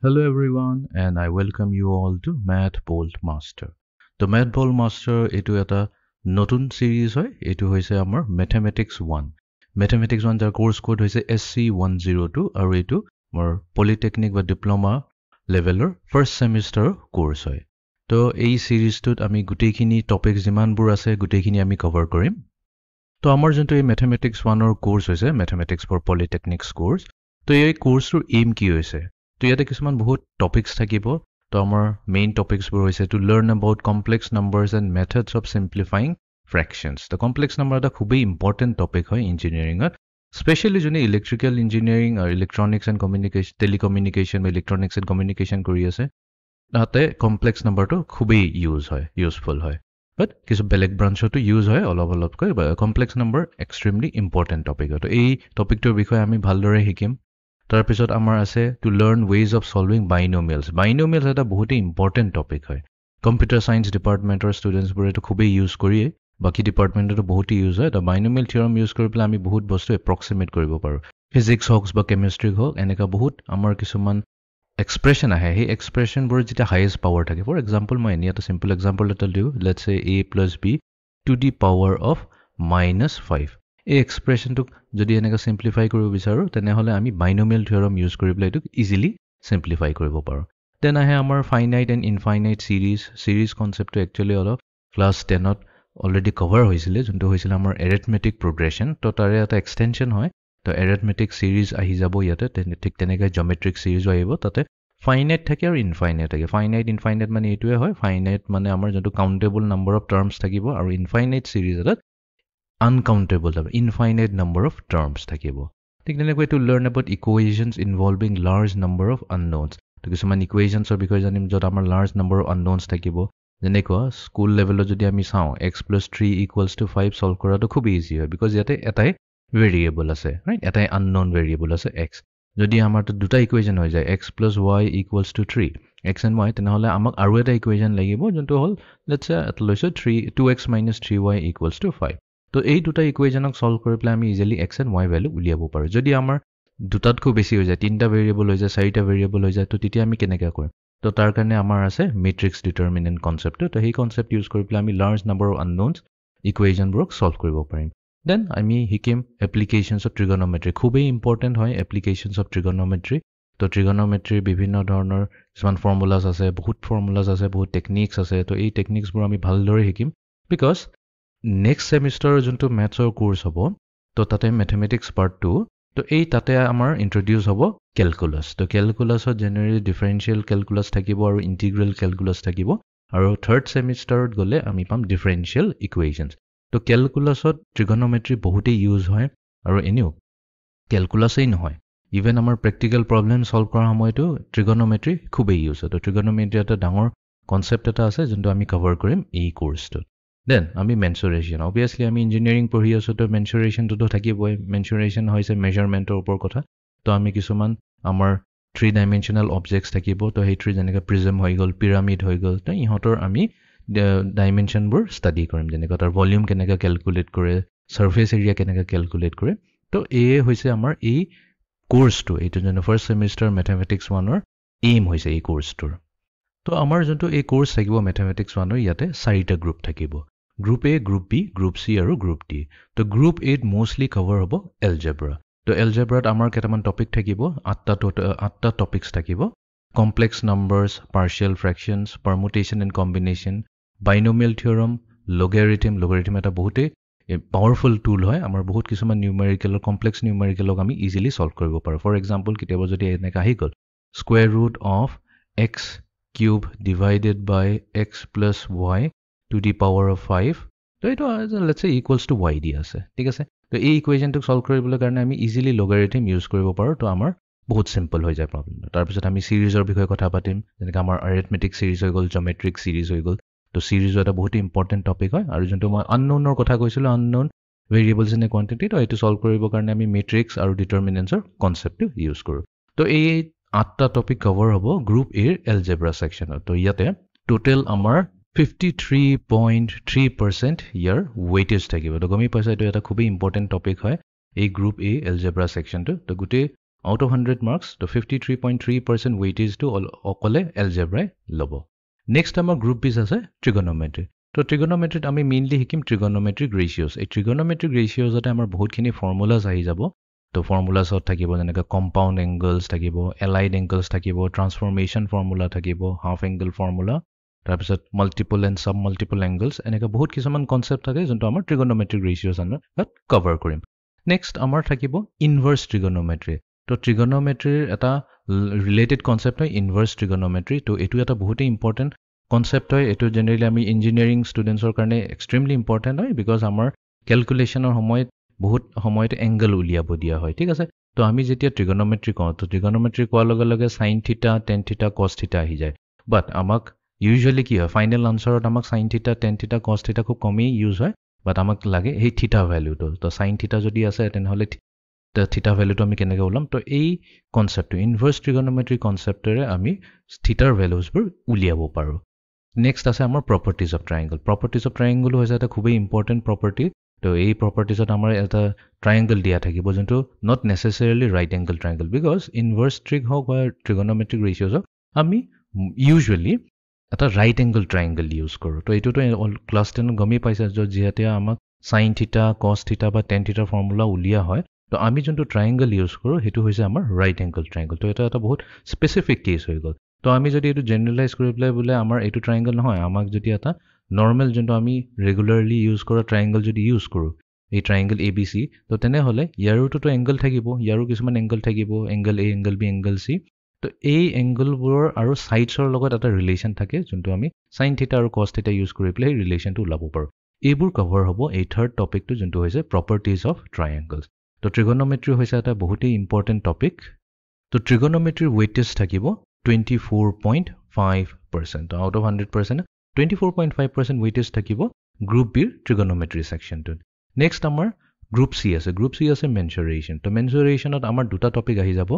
Hello everyone and I welcome you all to Math Bold Master. The Math Bold Master etu eta notun series hoy etu hoise amar Mathematics 1. Mathematics 1 jar course code hoise SC102 aru etu mor polytechnic ba diploma leveler first semester course hoy. To ei series tut ami gutei khini topics jiman bur ase gutei khini ami cover korim. To amar jonto ei Mathematics 1 or course hoise Mathematics for Polytechnics course. To ei course ru aim ki hoise তো ইয়াতে কিছুমান বহুত topics থাকিব তো আমাৰ main টপিকসবোৰ হৈছে to learn about complex numbers and methods of simplifying fractions the complex number এটা খুবই ইম্পৰ্টেন্ট টপিক হয় ইঞ্জিনিয়াৰিংত স্পেশালি যোনে ইলেক্ট্ৰিক্যাল ইঞ্জিনিয়াৰিং আৰু ইলেক্ট্ৰনিক্স এণ্ড কমিউনিকেশ্যন টেলিকমিউনিকেশ্যন বা ইলেক্ট্ৰনিক্স এণ্ড কমিউনিকেশ্যন কৰি আছে তাতে কমপ্লেক্স নাম্বাৰটো খুবই ইউজফুল হয় বাট কিছু বেলেগ ব্ৰাঞ্চতো ইউজ হয় অলপকৈ complex number extremely important topic হয় তো এই টপিকটোৰ বিষয়ে আমি ভালদৰে শিকিম তাৰ পিছত আমাৰ আছে to learn ways of solving binomials এটা বহুত ইম্পৰ্টেন্ট টপিক হয় কম্পিউটাৰ সায়েন্স ডিপাৰ্টমেন্টৰ ষ্টুডেন্টছ বোৰে তো খুবই ইউজ কৰিয়ে বাকি ডিপাৰ্টমেন্টতো বহুত ইউজ হয় তো বাইনোমিয়েল থিওৰাম ইউজ কৰি পেলাই আমি বহুত বস্তু এপ্ৰক্সিমেট কৰিব পাৰো ফিজিক্স হওক বা কেমিষ্ট্ৰি হওক এনেকা বহুত আমাৰ কিছুমান এক্সপ্ৰেছন আহে সেই এক্সপ্ৰেছনবোৰ যেতিয়া হাইয়েষ্ট পাৱাৰ থাকে ফৰ এক্সাম্পল মই এনে এটা সিম্পল এক্সাম্পল এটা দিওঁ লেটছ সে a + b to the power of -5 এই এক্সপ্ৰেছনটোক যদি এনেকা সিম্পলিফাই কৰিব বিচাৰো তেনেহলে আমি বাইনোমিয়েল থিওৰাম ইউজ কৰি পেলাই এটো ইজিলি সিম্পলিফাই কৰিব পাৰো দেন আহে আমাৰ ফাইনাইট এণ্ড ইনফাইনাইট সিৰিজ কনসেপ্টটো একচুয়ালি অলপ ক্লাস 10 ত অলৰেডি কভাৰ হৈছিল যোনটো হৈছিল আমাৰ এৰিথমেটিক প্ৰগ্ৰেছন তো তাৰে এটা এক্সটেনশন হয় তো এৰিথমেটিক সিৰিজ আহি যাব ইয়াতে ঠিক তেনেকৈ জিওমেট্ৰিক সিৰিজ আহিব তাতে ফাইনাইট থাকে আৰু ইনফাইনাইট থাকে ফাইনাইট ইনফাইনাইট মানে এইটোৱে হয় ফাইনাইট মানে আমাৰ যোনটো কাউন্টেবল নাম্বাৰ অফ টাৰ্মছ থাকিব আৰু ইনফাইনাইট সিৰিজ এটা uncountable infinite number of terms থাকিব ঠিক তেনেকৈ to learn about equations involving large number of unknowns তো কিছুমান equations বিষয়ে জানিম যত আমাৰ large number of unknowns থাকিব যেনেকুৱা স্কুল লেভেলত যদি আমি চাও x + 3 = 5 সলভ কৰাটো খুব ইজি হয় বিকজ ইয়াতে এটাই ভেৰিয়েবল আছে ৰাইট এটাই unknown ভেৰিয়েবল আছে x যদি আমাৰ দুটা ইকুৱেচন হৈ যায় x + y = 3 x and y তেনেহলে আমাক আৰু এটা ইকুৱেচন লাগিব যোনটো হল লেটস সে এটা লৈছো 2x - 3y = 5 তো এই দুটা ইকুৱেচনক সলভ কৰি পেলাই আমি easily x and y value উলিয়াব পাৰো যদি আমাৰ দুটাতকৈ বেছি হৈ যায় তিনটা ভেৰিয়েবল হৈ যায় চাৰিটা ভেৰিয়েবল হৈ যায় তো তেতিয়া আমি কেনেকৈ কৰিম তো তাৰ কাৰণে আমাৰ আছে মেট্ৰিক্স ডিটাৰমিনেন্ট কনসেপ্ট তো সেই কনসেপ্ট ইউজ কৰি পেলাই আমি লাৰ্জ নাম্বাৰ অফ আননোনছ ইকুৱেচনবোৰক সলভ কৰিব পাৰিম দেন আমি শিকিম এপ্লিকেশনছ অফ ট্ৰিগনোমেট্ৰি খুবই ইম্পৰ্টেন্ট হয় এপ্লিকেশনছ অফ ট্ৰিগনোমেট্ৰি তো ট্ৰিগনোমেট্ৰিৰ বিভিন্ন ধৰণৰ কিছুমান ফৰ্মুলাছ আছে বহুত টেকনিক্স আছে তো এই টেকনিক্সবোৰ আমি ভালদৰে শিকিম বিকজ next semester যোনটো mathsৰ কোৰ্স হ'ব তো তাতে mathematics part 2 তো এই তাতে আমাৰ introduce হ'ব calculus তো calculusত generally differential calculus থাকিব আৰু integral calculus থাকিব আৰু third semesterত গলে আমি পাম differential equations তো calculusত trigonometry বহুতেই ইউজ হয় আৰু এনেও calculusই নহয় even আমাৰ practical problem solve কৰাৰ সময়তো trigonometry খুবেই ইউজ হয় তো trigonometry এটা ডাঙৰ concept এটা আছে যোনটো আমি কভাৰ কৰিম এই কোৰ্সটোত Then, আমি mensuration. Obviously, আমি engineering পঢ়ি আছো তো mensuration তো থাকিবই mensuration হৈছে measurementৰ ওপৰ কথা তো আমি কিছুমান আমাৰ 3-dimensional objects থাকিব তো সেই থ্ৰী যেনেকৈ prism হৈ গল pyramid হৈ গল তো ইহঁতৰ আমি dimensionবোৰ study কৰিম যেনেকৈ তাৰ volume কেনেকৈ calculate কৰে surface area কেনেকৈ calculate কৰে তো এই হৈছে আমাৰ এই কোৰ্সটো এইটো যেন first semester mathematics 1ৰ aim হৈছে এই কোৰ্সটোৰ তো আমাৰ যোনটো এই কোৰ্স থাকিব mathematics 1ৰ ইয়াতে চাৰিটা গ্ৰুপ থাকিব Group A, Group B, Group C আৰু Group D. তো Group A mostly cover হ'ব algebra. তো algebra আমাৰ কেইটামান টপিক থাকিব আঠটা টপিকস থাকিব complex numbers, partial fractions, permutation and combination, binomial theorem, logarithm এটা বহুতে powerful tool হয় আমাৰ বহুত কিছুমান numerical complex numerical আমি easily solve কৰিব পাৰো for example কিতাব যদি এনেকা আহি গল square root of x cube divided by x plus y to the power of 5 তো এটা let's say equals to y দি আছে ঠিক আছে তো এই ইকুৱেচনটো সলভ কৰিবলৈ কাৰণে আমি ইজিলি লগাৰিথম ইউজ কৰিব পাৰো তো আমাৰ বহুত সিম্পল হৈ যায় প্ৰবলেমটো তাৰ পিছত আমি সিৰিজৰ বিষয়ে কথা পাতিম যেনেকৈ আমাৰ arithmetic সিৰিজ হৈ গল geometric সিৰিজ হৈ গল তো সিৰিজ এটা বহুত ইম্পৰ্টেন্ট টপিক হয় আৰু যোনটো মই unknownৰ কথা কৈছিলো unknown variables in a quantity তো এটো সলভ কৰিবৰ কাৰণে আমি মেট্ৰিক্স আৰু ডিটাৰমিনেন্টছৰ কনসেপ্টটো ইউজ কৰো তো এই আঠটা টপিক কভাৰ হ'ব গ্ৰুপ এ ৰ এলজেব্ৰা সেকশনত তো ইয়াতে টোটাল আমাৰ 53.3% ইয়াৰ weightage থাকিব তো গমি পাইছা এটো এটা খুবই ইম্পৰ্টেন্ট টপিক হয় এই গ্ৰুপ এ এলজেব্ৰা সেকশনটো তো গুটে out of 100 marks তো 53.3% weightage to অকলে algebra লব next আমাৰ group B আছে trigonometry তো trigonometry আমি mainly শিকিম trigonometric ratios এই trigonometric ratios তে আমাৰ বহুতখিনি formulas আহি যাব তো formulas হত থাকিব যেনেকৈ compound angles থাকিব allied angles থাকিব transformation formula থাকিব half angle formula তাৰপিছত multiple and sub multiple angles এনেকৈ বহুত কিছুমান concept থাকে যোনটো আমাৰ trigonometric ratios আমৰা cover কৰিম next আমাৰ থাকিব inverse trigonometry তো trigonometry এটা related concept হয় inverse trigonometry তো এটো এটা বহুত important concept হয় এটো generally আমি engineering students ৰ কাৰণে extremely important হয় because আমাৰ calculation ৰ সময়ত বহুত সময়তে angle উলিয়াব দিয়া হয় ঠিক আছে তো আমি যেতিয়া trigonometry কওঁ তো trigonometry কোৱাৰ লগে লগে sin theta tan theta cos theta আহি যায় but আমাক usually কি হয় ফাইনাল আনসাৰত আমাক sin theta tan theta cos theta খুব কমই ইউজ হয় বাট আমাক লাগে এই থিটা ভ্যালুটো তো sin theta যদি আছে তেনেহলে থিটা ভ্যালুটো আমি কেনেকৈ ওলাম তো এই কনসেপ্টটো ইনভার্স ট্রিগোনোমেট্রি কনসেপ্টৰে আমি থিটাৰ ভ্যালুজবোৰ উলিয়াব পাৰো নেক্সট আছে আমাৰ প্ৰপাৰ্টিজ অফ ট্ৰায়াঙ্গল প্ৰপাৰ্টিজ অফ ট্ৰায়াঙ্গল হৈছে এটা খুবই ইম্পৰ্টেন্ট প্ৰপাৰ্টি তো এই প্ৰপাৰ্টিজত আমাৰ এটা ট্ৰায়াঙ্গল দিয়া থাকিব যোনটো not necessarily right angle triangle because inverse trig হওক বা ট্ৰিগোনোমেট্ৰিক ৰেশিওজ হওক আমি ইউজুৱেলি এটা ৰাইট এংগল ট্ৰায়াঙ্গল ইউজ কৰোঁ তো এইটোতো ক্লাছ 10 গমেই পাইছে যেতিয়া আমাক sin থিটা cos থিটা বা tan থিটাৰ ফৰ্মুলা উলিয়া হয় তো আমি যোনটো ট্ৰায়াঙ্গল ইউজ কৰোঁ হেতু হৈছে আমাৰ ৰাইট এংগল ট্ৰায়াঙ্গল তো এটা বহুত স্পেসিফিক কেস হৈ গ'ল তো আমি যদি এটো জেনাৰেলাইজ কৰি পেলাই বলে আমাৰ এটো ট্ৰায়াঙ্গল নহয় আমাক যদি এটা নৰ্মেল যোনটো আমি ৰেগুলাৰলি ইউজ কৰা ট্ৰায়াঙ্গল যদি ইউজ কৰোঁ এই ট্ৰায়াঙ্গল ABC তো তেনেহলে ইয়াৰোটো এংগল থাকিব ইয়াৰো কিছুমান এংগল থাকিব angle A angle B angle C তো এই এংগলবোৰৰ আৰু সাইডছৰ লগত এটা ৰিলেচন থাকে যোনটো আমি sin থিটা আৰু cos থিটা ইউজ কৰি পেলাই ৰিলেচনটো উলাব পাৰো এইবোৰ কভাৰ হ'ব এই থাৰ্ড টপিকটো যোনটো হৈছে প্ৰপাৰ্টিজ অফ ট্ৰায়াঙ্গলছ তো ট্ৰিগোনোমেট্ৰি হৈছে এটা বহুত ইম্পৰ্টেন্ট টপিক তো ট্ৰিগোনোমেট্ৰিৰ ওয়েটেজ থাকিব 24.5% আউট অফ 100% 24.5% ওয়েটেজ থাকিব গ্ৰুপ বিৰ ট্ৰিগোনোমেট্ৰি সেকশনটোত নেক্সট আমাৰ গ্ৰুপ C আছে মেনচুৰেশন তো মেনচুৰেশনত আমাৰ দুটা টপিক আহি যাব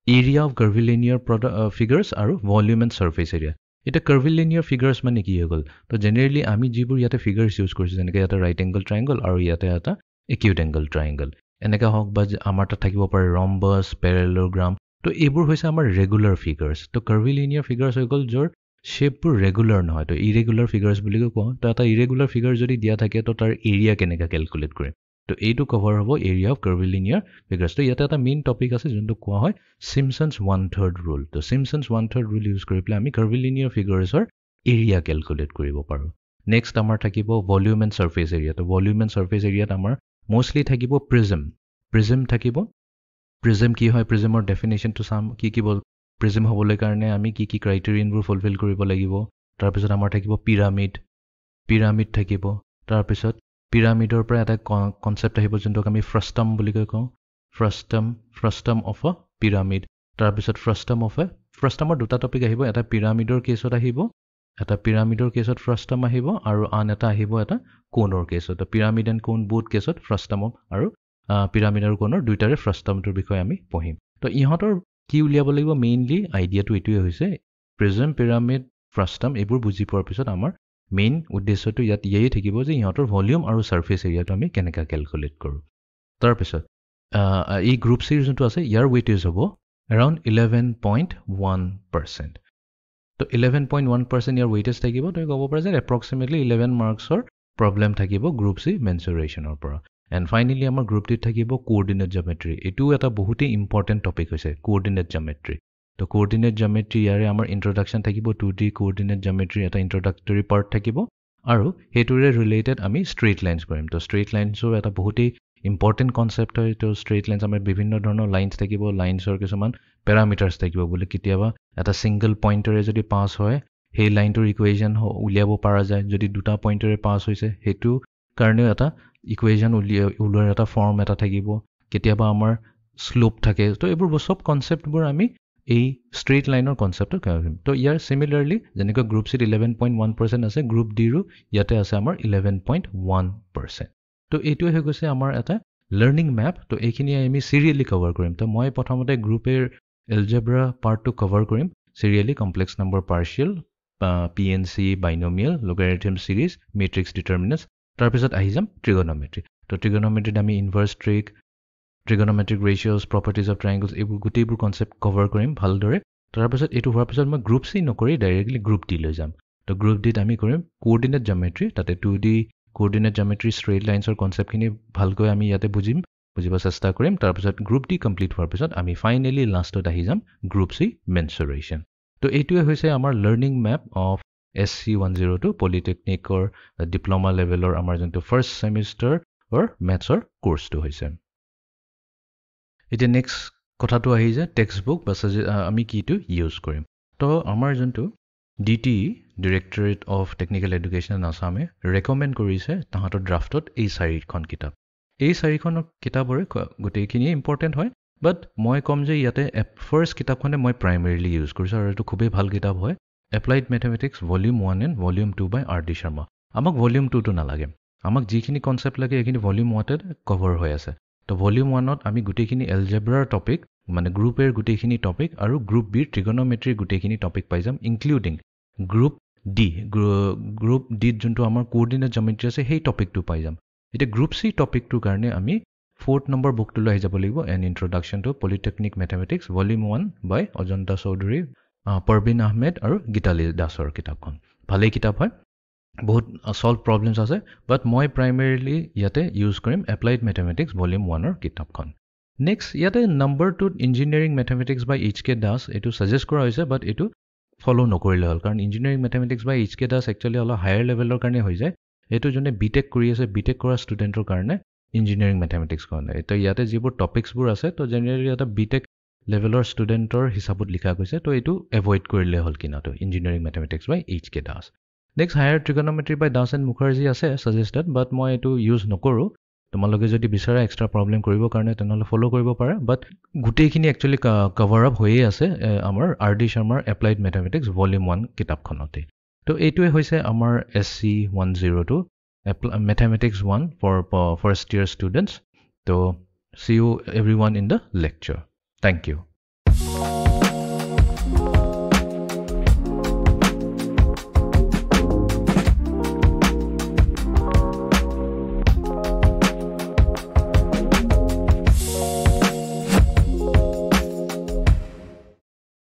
area of curvilinear figures আৰু volume and surface area এটা curvilinear figures মানে কি হৈ গল তো জেনাৰেলি আমি যিবোৰ ইয়াতে figures ইউজ কৰিছো যেনেকৈ এটা right angle triangle আৰু ইয়াতে এটা acute angle triangle এনেকা হওক বা আমাৰ তাত থাকিব পাৰে rhombus parallelogram তো এইবোৰ হৈছে আমাৰ ৰেগুলাৰ ফিগাৰস তো curvilinear figures হৈ গল যৰ শেপবোৰ ৰেগুলাৰ নহয় তো ইৰেগুলাৰ ফিগাৰস বুলি কোৱা তো এটা ইৰেগুলাৰ ফিগাৰ যদি দিয়া থাকে তো তাৰ এৰিয়া কেনেকা ক্যালকুলেট কৰে তো এইটো কভাৰ হ'ব এৰিয়া অফ curvilinear figures তো ইয়াতে এটা মেইন টপিক আছে যোনটো কোৱা হয় Simpson's 1/3 rule তো Simpson's 1/3 rule ইউজ কৰি পেলাই আমি curvilinear figuresৰ এৰিয়া ক্যালকুলেট কৰিব পাৰো নেক্সট আমাৰ থাকিব ভলিউম এণ্ড সাৰফেস এৰিয়া তো ভলিউম এণ্ড সাৰফেস এৰিয়াত আমাৰ মোস্টলি থাকিব প্ৰিজম থাকিব প্ৰিজম কি হয় প্ৰিজমৰ ডেফিনেশনটো সাম কি বল প্ৰিজম হ'বলৈ কাৰণে আমি কি ক্ৰাইটেৰিয়ানবোৰ ফুলফিল কৰিব লাগিব তাৰ পিছত আমাৰ থাকিব পিৰামিড থাকিব তাৰ পিছত পিৰামিডৰ পৰা এটা কনসেপ্ট আহিব যোনটোক আমি ফ্ৰাষ্টাম বুলি কওঁ ফ্ৰাষ্টাম অফ আ পিৰামিড তাৰ পিছত ফ্ৰাষ্টামৰ দুটা টপিক আহিব এটা পিৰামিডৰ কেছত আহিব এটা পিৰামিডৰ কেছত ফ্ৰাষ্টাম আহিব আৰু আন এটা আহিব এটা কোনৰ কেছত পিৰামিড এণ্ড কোন বুট কেছত ফ্ৰাষ্টাম আৰু পিৰামিড আৰু কোনৰ দুইটাৰে ফ্ৰাষ্টামটোৰ বিষয়ে আমি পঢ়িম তো ইহঁতৰ কি উলিয়াব লাগিব মেইনলি আইডিয়াটো এটোই হৈছে প্ৰিজম পিৰামিড ফ্ৰাষ্টাম এইবোৰ বুজি পোৱাৰ পিছত আমাৰ মেইন উদ্দেশ্যটো ইয়াত ইয়েই থাকিব যে ইহঁতৰ ভলিউম আৰু সাৰফেস এৰিয়াটো আমি কেনেকা ক্যালকুলেট কৰো তাৰ পিছত এই গ্ৰুপ C যোনটো আছে ইয়াৰ ওয়েটেজ হ'ব around 11.1% তো 11.1% ইয়াৰ ওয়েটেজ থাকিব তো ক'ব পাৰে যে approximately 11 মাৰ্কছৰ প্ৰবলেম থাকিব গ্ৰুপ C মেনচুৰেশনৰ পৰা এণ্ড ফাইনালি আমাৰ গ্ৰুপ D থাকিব কোঅৰ্ডিনেট জিওমেট্ৰি এটো এটা বহুত ইম্পৰ্টেন্ট টপিক হৈছে কোঅৰ্ডিনেট জিওমেট্ৰি তো কোঅৰ্ডিনেট জিওমেট্ৰি ইয়াৰে আমাৰ ইন্ট্ৰোডাকশন থাকিব 2D কোঅৰ্ডিনেট জিওমেট্ৰি এটা ইন্ট্ৰোডাক্টৰি পাৰ্ট থাকিব আৰু হেতুৰে ৰিলেটেড আমি স্ট্ৰেইট লাইনছ কৰিম তো স্ট্ৰেইট লাইনছৰ এটা বহুত ইম্পৰ্টেন্ট কনসেপ্ট হয় তো স্ট্ৰেইট লাইনছ আমাৰ বিভিন্ন ধৰণৰ লাইনছ থাকিব লাইনছৰ কিছুমান প্যাৰামিটাৰছ থাকিব বুলি কিতিয়াবা এটা সিঙ্গল পইণ্টৰে যদি পাস হয় সেই লাইনটোৰ ইকুৱেশ্যন উলিয়াব পৰা যায় যদি দুটা পইণ্টৰে পাস হৈছে হেতু কাৰণেও এটা ইকুৱেশ্যন উলিয়াৰ এটা ফৰ্ম এটা থাকিব কিতিয়াবা আমাৰ স্লোপ থাকে তো এইবোৰ সব কনসেপ্টবোৰ আমি এই স্ট্ৰেইট লাইনৰ কনসেপ্টটো কৰিম তো ইয়াৰ সিমিলাৰলি যেনেকৈ গ্ৰুপ C 11.1% আছে গ্ৰুপ D ৰো ইয়াতে আছে আমাৰ 11.1% তো এইটোৱে হৈ গৈছে আমাৰ এটা লাৰ্নিং ম্যাপ তো এইখিনি আমি সিৰিয়ালি কভাৰ কৰিম তো মই প্ৰথমতে গ্ৰুপৰ এলজেব্ৰা পাৰ্টটো কভাৰ কৰিম serially complex number partial PNC binomial logarithm series matrix determinants তাৰ পিছত আহি যাম ট্ৰিগোনোমেট্ৰি তো ট্ৰিগোনোমেট্ৰিত আমি ইনভাৰ্স ট্ৰিগ ট্ৰিগনমেট্ৰিক ৰেচিঅ'ছ প্ৰপাৰ্টিজ অফ ট্ৰাইংগলছ এইবোৰ গোটেইবোৰ কনচেপ্ট কভাৰ কৰিম ভালদৰে তাৰপিছত এইটো হোৱাৰ পিছত মই গ্ৰুপ চি নকৰি ডাইৰেক্টলি গ্ৰুপ ডি লৈ যাম তো গ্ৰুপ ডিত আমি কৰিম কোঅৰ্ডিনেট জামেট্ৰি তাতে 2D কোঅৰ্ডিনেট জামেট্ৰি ষ্ট্ৰেইট লাইনছৰ কনচেপ্টখিনি ভালকৈ আমি ইয়াতে বুজিব চেষ্টা কৰিম তাৰপিছত গ্ৰুপ ডি কমপ্লিট হোৱাৰ পিছত আমি ফাইনেলি লাষ্টত আহি যাম গ্ৰুপ চি মেনচুৰেশ্যন তো এইটোৱে হৈছে আমাৰ লাৰ্ণিং মেপ অফ SC102 পলিটেকনিকৰ ডিপ্ল'মা লেভেলৰ আমাৰ যোনটো ফাৰ্ষ্ট ছেমিষ্টাৰৰ মেথছৰ কৰ্চটো হৈছে এতিয়া নেক্সট কথাটো আহি যায় টেক্সট বুক বা আমি কিটো ইউজ কৰিম তো আমাৰ যোনটো DTE directorate of technical education আছামে ৰেকমেণ্ড কৰিছে তাহাঁতৰ ড্ৰাফটত এই 4খন কিতাপ এই 4খন কিতাপৰে গোটেইখিনি ইম্পৰ্টেণ্ট হয় বাট মই ক'ম যে ইয়াতে ফাৰ্ষ্ট কিতাপখনে মই প্ৰাইমেৰীলি ইউজ কৰিছোঁ আৰু এইটো খুবেই ভাল কিতাপ হয় applied mathematics volume 1 and volume 2 by R.D. Sharma আমাক ভলিউম 2টো নালাগে আমাক যিখিনি কনচেপ্ট লাগে এইখিনি ভলিউম 1তে কভাৰ হৈ আছে তো ভলিউম 1ত আমি গোটেইখিনি এলজেব্ৰাৰ টপিক মানে গ্ৰুপ এৰ গোটেইখিনি টপিক আৰু গ্ৰুপ বিৰ ট্ৰিগনমেট্ৰিৰ গোটেইখিনি টপিক পাই যাম ইনক্লুডিং গ্ৰুপ ডিত যোনটো আমাৰ কোঅৰ্ডিনেট জামেট্ৰি আছে সেই টপিকটো পাই যাম এতিয়া গ্ৰুপ চি টপিকটোৰ কাৰণে আমি 4th নম্বৰ বুকটোলৈ আহি যাব লাগিব an introduction to polytechnic mathematics volume 1 by Ajanta Choudhury Parveen Ahmed আৰু গীতালি দাসৰ কিতাপখন ভালেই কিতাপ হয় বহুত সলভ প্ৰব্লেমছ আছে বাট মই প্ৰাইমেৰীলি ইয়াতে ইউজ কৰিম এপ্লাইড মেথমেটিক্স ভলিউম 1ৰ কিতাপখন নেক্সট ইয়াতে number 2ত engineering mathematics by HK Das এইটো ছাজেষ্ট কৰা হৈছে বাট এইটো ফ'ল' নকৰিলে হ'ল কাৰণ engineering mathematics by HK Das actually অলপ হায়াৰ লেভেলৰ কাৰণে হৈ যায় এইটো যোনে বিটেক কৰি আছে বিটেক কৰা ষ্টুডেণ্টৰ কাৰণে ইঞ্জিনিয়াৰিং মেথমেটিক্স কাৰণে তো ইয়াতে যিবোৰ টপিকছবোৰ আছে তো জেনেৰেলি এটা বিটেক লেভেলৰ ষ্টুডেণ্টৰ হিচাপত লিখা গৈছে তো এইটো এভইড কৰিলে হ'ল কিনাটো engineering mathematics by HK Das next higher trigonometry by Das and Mukherjee আছে ছাজেষ্টেড বাট মই এইটো ইউজ নকৰোঁ তোমালোকে যদি বিচাৰা এক্সট্ৰা প্ৰব্লেম কৰিবৰ কাৰণে তেনেহ'লে ফ'ল' কৰিব পাৰা বাট গোটেইখিনি একচুৱেলি কভাৰ আপ হৈয়ে আছে আমাৰ R.D. শৰ্মাৰ এপ্লাইড মেথমেটিক্স ভলিউম 1 কিতাপখনতে তো এইটোৱে হৈছে আমাৰ SC102 mathematics 1 for first year students তো see you everyone in the lecture. Thank you.